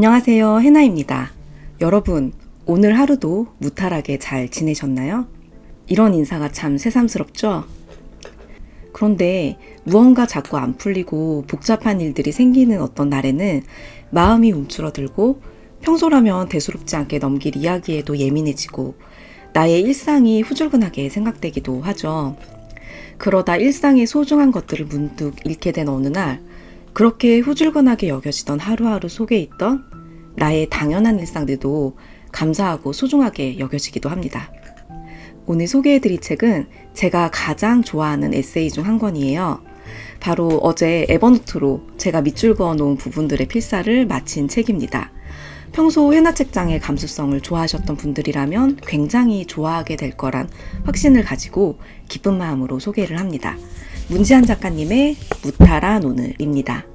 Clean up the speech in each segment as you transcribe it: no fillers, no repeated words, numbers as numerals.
안녕하세요, 해나입니다. 여러분, 오늘 하루도 무탈하게 잘 지내셨나요? 이런 인사가 참 새삼스럽죠? 그런데 무언가 자꾸 안 풀리고 복잡한 일들이 생기는 어떤 날에는 마음이 움츠러들고 평소라면 대수롭지 않게 넘길 이야기에도 예민해지고 나의 일상이 후줄근하게 생각되기도 하죠. 그러다 일상의 소중한 것들을 문득 잃게 된 어느 날, 그렇게 후줄근하게 여겨지던 하루하루 속에 있던 나의 당연한 일상들도 감사하고 소중하게 여겨지기도 합니다. 오늘 소개해드릴 책은 제가 가장 좋아하는 에세이 중 한 권이에요. 바로 어제 에버노트로 제가 밑줄 그어놓은 부분들의 필사를 마친 책입니다. 평소 해나책장의 감수성을 좋아하셨던 분들이라면 굉장히 좋아하게 될 거란 확신을 가지고 기쁜 마음으로 소개를 합니다. 문지한 작가님의 무탈한 오늘입니다.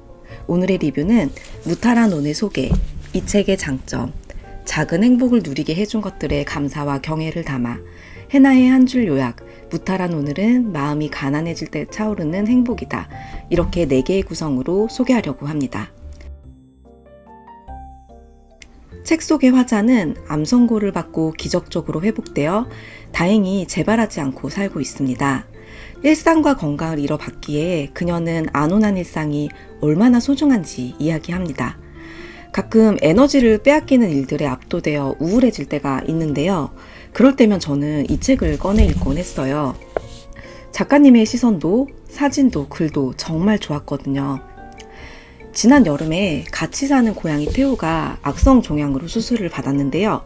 오늘의 리뷰는 무탈한 오늘 소개, 이 책의 장점, 작은 행복을 누리게 해준 것들의 감사와 경애를 담아 해나의 한 줄 요약, 무탈한 오늘은 마음이 가난해질 때 차오르는 행복이다. 이렇게 4개의 구성으로 소개하려고 합니다. 책 속의 화자는 암 선고를 받고 기적적으로 회복되어 다행히 재발하지 않고 살고 있습니다. 일상과 건강을 잃어받기에 그녀는 안온한 일상이 얼마나 소중한지 이야기합니다. 가끔 에너지를 빼앗기는 일들에 압도되어 우울해질 때가 있는데요. 그럴 때면 저는 이 책을 꺼내 읽곤 했어요. 작가님의 시선도 사진도 글도 정말 좋았거든요. 지난 여름에 같이 사는 고양이 태우가 악성 종양으로 수술을 받았는데요.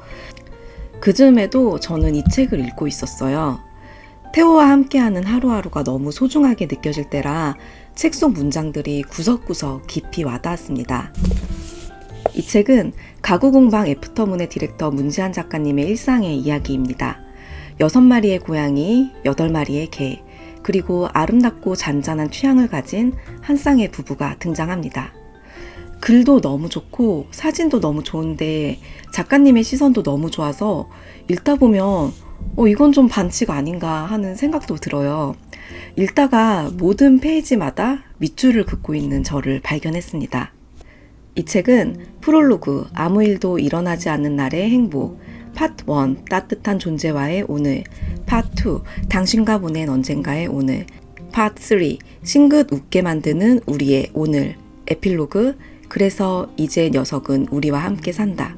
그 즈음에도 저는 이 책을 읽고 있었어요. 태호와 함께하는 하루하루가 너무 소중하게 느껴질 때라 책 속 문장들이 구석구석 깊이 와닿았습니다. 이 책은 가구공방 애프터문의 디렉터 문지한 작가님의 일상의 이야기입니다. 6마리의 고양이, 8마리의 개, 그리고 아름답고 잔잔한 취향을 가진 한 쌍의 부부가 등장합니다. 글도 너무 좋고 사진도 너무 좋은데 작가님의 시선도 너무 좋아서 읽다 보면 이건 좀 반칙 아닌가 하는 생각도 들어요. 읽다가 모든 페이지마다 밑줄을 긋고 있는 저를 발견했습니다. 이 책은 프롤로그, 아무 일도 일어나지 않는 날의 행복, 파트 1, 따뜻한 존재와의 오늘, 파트 2, 당신과 보낸 언젠가의 오늘, 파트 3, 싱긋 웃게 만드는 우리의 오늘, 에필로그, 그래서 이제 녀석은 우리와 함께 산다.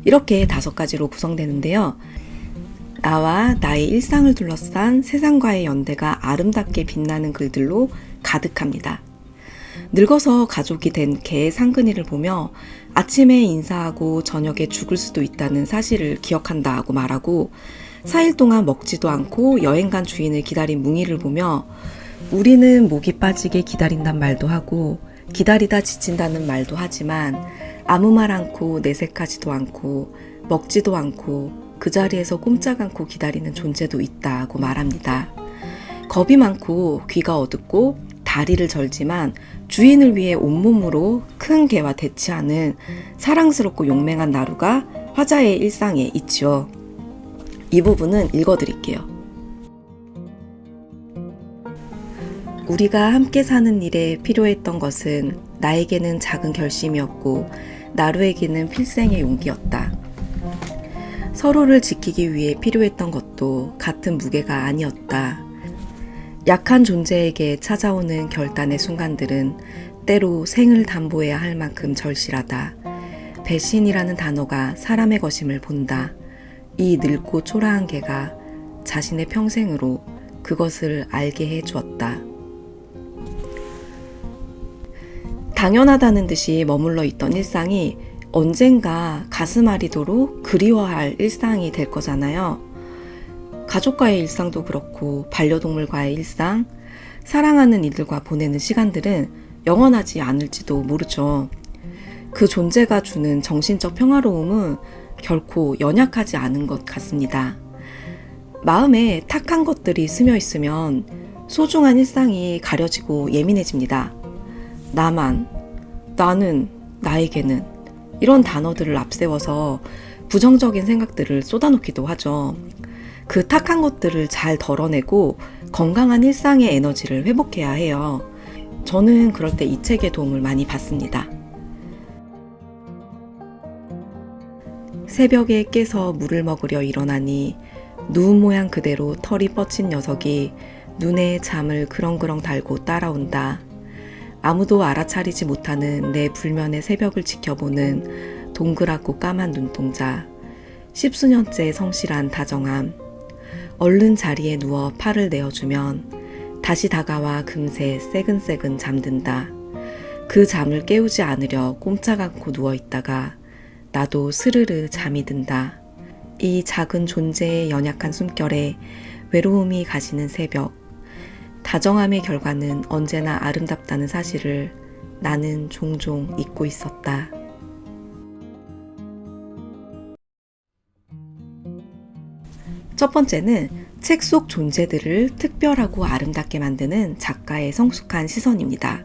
이렇게 5가지로 구성되는데요. 나와 나의 일상을 둘러싼 세상과의 연대가 아름답게 빛나는 글들로 가득합니다. 늙어서 가족이 된 개의 상근이를 보며 아침에 인사하고 저녁에 죽을 수도 있다는 사실을 기억한다고 말하고 4일 동안 먹지도 않고 여행 간 주인을 기다린 뭉이를 보며 우리는 목이 빠지게 기다린단 말도 하고 기다리다 지친다는 말도 하지만 아무 말 않고 내색하지도 않고 먹지도 않고 그 자리에서 꼼짝 않고 기다리는 존재도 있다고 말합니다. 겁이 많고 귀가 어둡고 다리를 절지만 주인을 위해 온몸으로 큰 개와 대치하는 사랑스럽고 용맹한 나루가 화자의 일상에 있지요. 이 부분은 읽어드릴게요. 우리가 함께 사는 일에 필요했던 것은 나에게는 작은 결심이었고 나루에게는 필생의 용기였다. 서로를 지키기 위해 필요했던 것도 같은 무게가 아니었다. 약한 존재에게 찾아오는 결단의 순간들은 때로 생을 담보해야 할 만큼 절실하다. 배신이라는 단어가 사람의 것임을 본다. 이 늙고 초라한 개가 자신의 평생으로 그것을 알게 해 주었다. 당연하다는 듯이 머물러 있던 일상이 언젠가 가슴 아리도록 그리워할 일상이 될 거잖아요. 가족과의 일상도 그렇고 반려동물과의 일상, 사랑하는 이들과 보내는 시간들은 영원하지 않을지도 모르죠. 그 존재가 주는 정신적 평화로움은 결코 연약하지 않은 것 같습니다. 마음에 탁한 것들이 스며 있으면 소중한 일상이 가려지고 예민해집니다. 나만, 나는, 나에게는 이런 단어들을 앞세워서 부정적인 생각들을 쏟아놓기도 하죠. 그 탁한 것들을 잘 덜어내고 건강한 일상의 에너지를 회복해야 해요. 저는 그럴 때 이 책의 도움을 많이 받습니다. 새벽에 깨서 물을 먹으려 일어나니 누운 모양 그대로 털이 뻗친 녀석이 눈에 잠을 그렁그렁 달고 따라온다. 아무도 알아차리지 못하는 내 불면의 새벽을 지켜보는 동그랗고 까만 눈동자. 10수년째 성실한 다정함. 얼른 자리에 누워 팔을 내어주면 다시 다가와 금세 새근새근 잠든다. 그 잠을 깨우지 않으려 꼼짝 않고 누워있다가 나도 스르르 잠이 든다. 이 작은 존재의 연약한 숨결에 외로움이 가시는 새벽. 다정함의 결과는 언제나 아름답다는 사실을 나는 종종 잊고 있었다. 첫 번째는 책 속 존재들을 특별하고 아름답게 만드는 작가의 성숙한 시선입니다.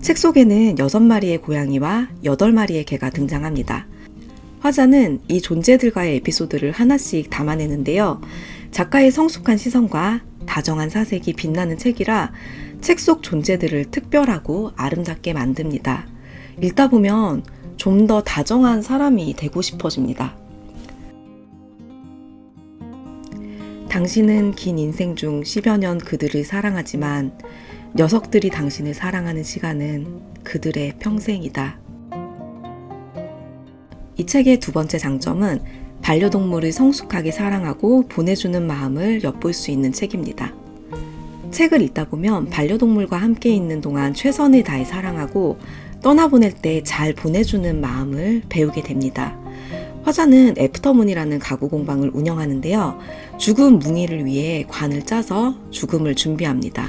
책 속에는 6마리의 고양이와 8마리의 개가 등장합니다. 화자는 이 존재들과의 에피소드를 하나씩 담아내는데요. 작가의 성숙한 시선과 다정한 사색이 빛나는 책이라 책 속 존재들을 특별하고 아름답게 만듭니다. 읽다 보면 좀 더 다정한 사람이 되고 싶어집니다. 당신은 긴 인생 중 10여 년 그들을 사랑하지만 녀석들이 당신을 사랑하는 시간은 그들의 평생이다. 이 책의 두 번째 장점은 반려동물을 성숙하게 사랑하고 보내주는 마음을 엿볼 수 있는 책입니다. 책을 읽다 보면 반려동물과 함께 있는 동안 최선을 다해 사랑하고 떠나보낼 때 잘 보내주는 마음을 배우게 됩니다. 화자는 애프터문이라는 가구 공방을 운영하는데요. 죽은 뭉이를 위해 관을 짜서 죽음을 준비합니다.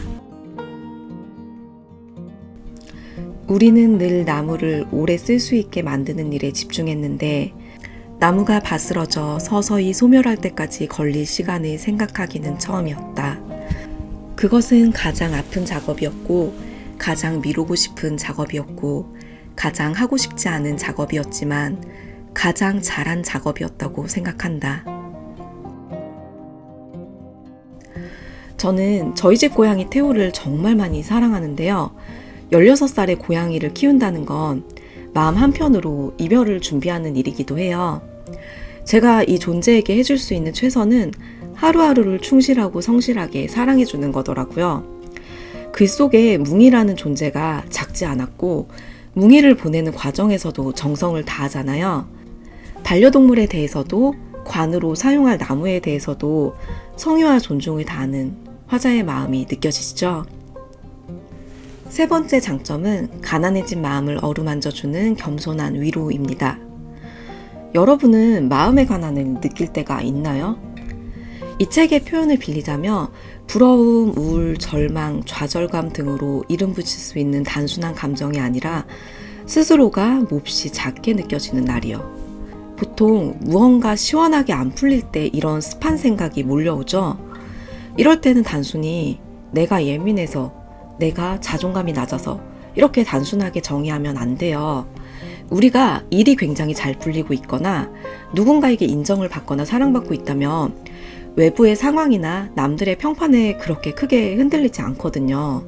우리는 늘 나무를 오래 쓸 수 있게 만드는 일에 집중했는데 나무가 바스러져 서서히 소멸할 때까지 걸릴 시간을 생각하기는 처음이었다. 그것은 가장 아픈 작업이었고 가장 미루고 싶은 작업이었고 가장 하고 싶지 않은 작업이었지만 가장 잘한 작업이었다고 생각한다. 저는 저희 집 고양이 태호를 정말 많이 사랑하는데요. 16살의 고양이를 키운다는 건 마음 한편으로 이별을 준비하는 일이기도 해요. 제가 이 존재에게 해줄 수 있는 최선은 하루하루를 충실하고 성실하게 사랑해주는 거더라고요. 글 속에 뭉이라는 존재가 작지 않았고 뭉이를 보내는 과정에서도 정성을 다하잖아요. 반려동물에 대해서도 관으로 사용할 나무에 대해서도 성의와 존중을 다하는 화자의 마음이 느껴지시죠? 세 번째 장점은 가난해진 마음을 어루만져주는 겸손한 위로입니다. 여러분은 마음의 가난을 느낄 때가 있나요? 이 책의 표현을 빌리자면 부러움, 우울, 절망, 좌절감 등으로 이름 붙일 수 있는 단순한 감정이 아니라 스스로가 몹시 작게 느껴지는 날이요. 보통 무언가 시원하게 안 풀릴 때 이런 습한 생각이 몰려오죠. 이럴 때는 단순히 내가 예민해서, 내가 자존감이 낮아서 이렇게 단순하게 정의하면 안 돼요. 우리가 일이 굉장히 잘 풀리고 있거나 누군가에게 인정을 받거나 사랑받고 있다면 외부의 상황이나 남들의 평판에 그렇게 크게 흔들리지 않거든요.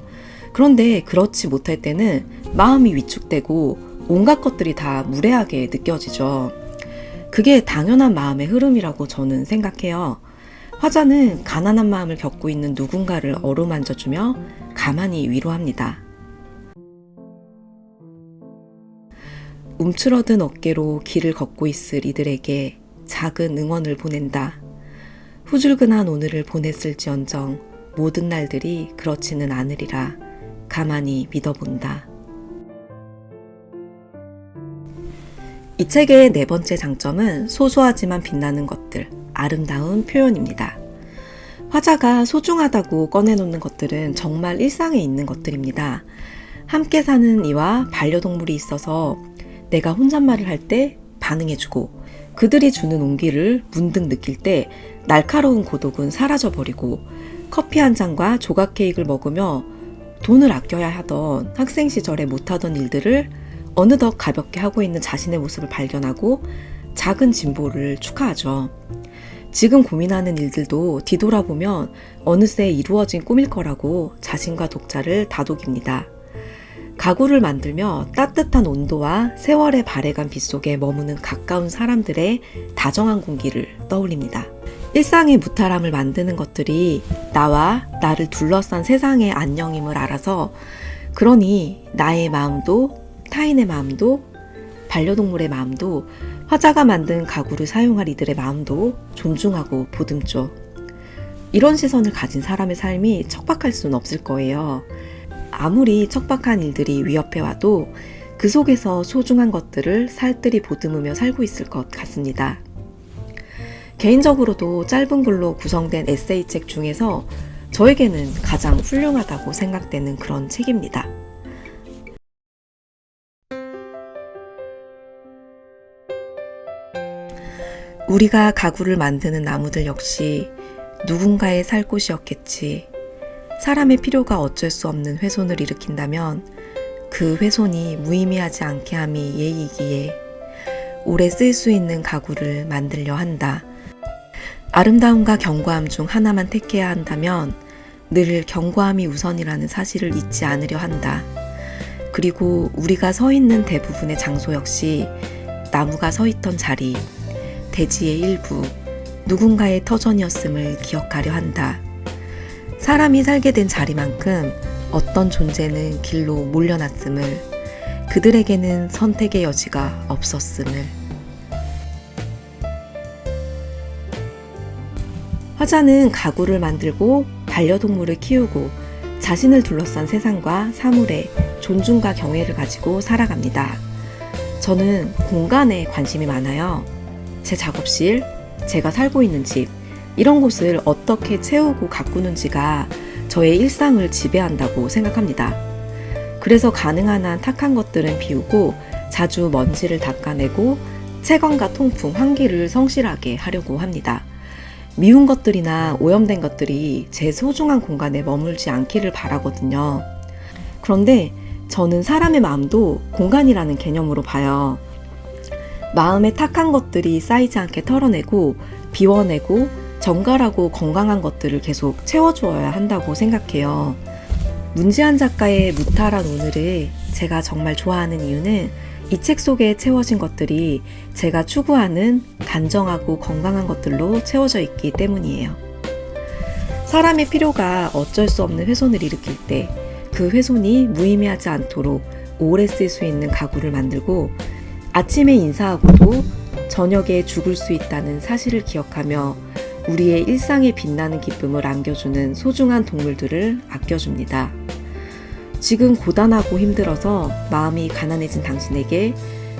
그런데 그렇지 못할 때는 마음이 위축되고 온갖 것들이 다 무례하게 느껴지죠. 그게 당연한 마음의 흐름이라고 저는 생각해요. 화자는 가난한 마음을 겪고 있는 누군가를 어루만져주며 가만히 위로합니다. 움츠러든 어깨로 길을 걷고 있을 이들에게 작은 응원을 보낸다. 후줄근한 오늘을 보냈을지언정 모든 날들이 그렇지는 않으리라 가만히 믿어본다. 이 책의 네 번째 장점은 소소하지만 빛나는 것들, 아름다운 표현입니다. 화자가 소중하다고 꺼내놓는 것들은 정말 일상에 있는 것들입니다. 함께 사는 이와 반려동물이 있어서 내가 혼잣말을 할 때 반응해주고 그들이 주는 온기를 문득 느낄 때 날카로운 고독은 사라져버리고 커피 한 잔과 조각 케이크를 먹으며 돈을 아껴야 하던 학생 시절에 못하던 일들을 어느덧 가볍게 하고 있는 자신의 모습을 발견하고 작은 진보를 축하하죠. 지금 고민하는 일들도 뒤돌아보면 어느새 이루어진 꿈일 거라고 자신과 독자를 다독입니다. 가구를 만들며 따뜻한 온도와 세월의 발해간 빗속에 머무는 가까운 사람들의 다정한 공기를 떠올립니다. 일상의 무탈함을 만드는 것들이 나와 나를 둘러싼 세상의 안녕임을 알아서, 그러니 나의 마음도 타인의 마음도 반려동물의 마음도 화자가 만든 가구를 사용할 이들의 마음도 존중하고 보듬죠. 이런 시선을 가진 사람의 삶이 척박할 수는 없을 거예요. 아무리 척박한 일들이 위협해와도 그 속에서 소중한 것들을 살뜰히 보듬으며 살고 있을 것 같습니다. 개인적으로도 짧은 글로 구성된 에세이책 중에서 저에게는 가장 훌륭하다고 생각되는 그런 책입니다. 우리가 가구를 만드는 나무들 역시 누군가의 살 곳이었겠지. 사람의 필요가 어쩔 수 없는 훼손을 일으킨다면 그 훼손이 무의미하지 않게 함이 예의이기에 오래 쓸 수 있는 가구를 만들려 한다. 아름다움과 견고함 중 하나만 택해야 한다면 늘 견고함이 우선이라는 사실을 잊지 않으려 한다. 그리고 우리가 서 있는 대부분의 장소 역시 나무가 서 있던 자리, 대지의 일부, 누군가의 터전이었음을 기억하려 한다. 사람이 살게 된 자리만큼 어떤 존재는 길로 몰려났음을, 그들에게는 선택의 여지가 없었음을. 화자는 가구를 만들고 반려동물을 키우고 자신을 둘러싼 세상과 사물에 존중과 경애를 가지고 살아갑니다. 저는 공간에 관심이 많아요. 제 작업실, 제가 살고 있는 집, 이런 곳을 어떻게 채우고 가꾸는지가 저의 일상을 지배한다고 생각합니다. 그래서 가능한 한 탁한 것들은 비우고 자주 먼지를 닦아내고 채광과 통풍, 환기를 성실하게 하려고 합니다. 미운 것들이나 오염된 것들이 제 소중한 공간에 머물지 않기를 바라거든요. 그런데 저는 사람의 마음도 공간이라는 개념으로 봐요. 마음에 탁한 것들이 쌓이지 않게 털어내고 비워내고 정갈하고 건강한 것들을 계속 채워주어야 한다고 생각해요. 문지한 작가의 무탈한 오늘을 제가 정말 좋아하는 이유는 이 책 속에 채워진 것들이 제가 추구하는 단정하고 건강한 것들로 채워져 있기 때문이에요. 사람의 필요가 어쩔 수 없는 훼손을 일으킬 때 그 훼손이 무의미하지 않도록 오래 쓸 수 있는 가구를 만들고, 아침에 인사하고도 저녁에 죽을 수 있다는 사실을 기억하며 우리의 일상에 빛나는 기쁨을 안겨주는 소중한 동물들을 아껴줍니다. 지금 고단하고 힘들어서 마음이 가난해진 당신에게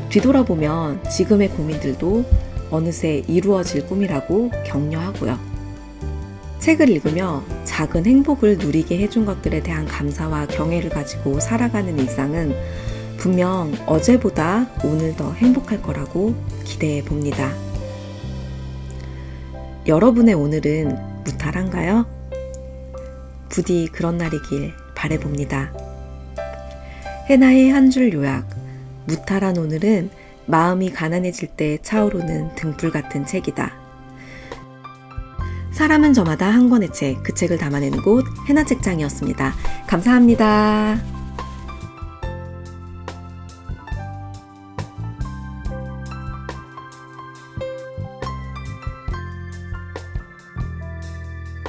뒤돌아보면 지금의 고민들도 어느새 이루어질 꿈이라고 격려하고요. 책을 읽으며 작은 행복을 누리게 해준 것들에 대한 감사와 경애를 가지고 살아가는 일상은 분명 어제보다 오늘 더 행복할 거라고 기대해 봅니다. 여러분의 오늘은 무탈한가요? 부디 그런 날이길 바라봅니다. 해나의 한 줄 요약. 무탈한 오늘은 마음이 가난해질 때 차오르는 등불 같은 책이다. 사람은 저마다 한 권의 책, 그 책을 담아내는 곳 해나책장이었습니다. 감사합니다.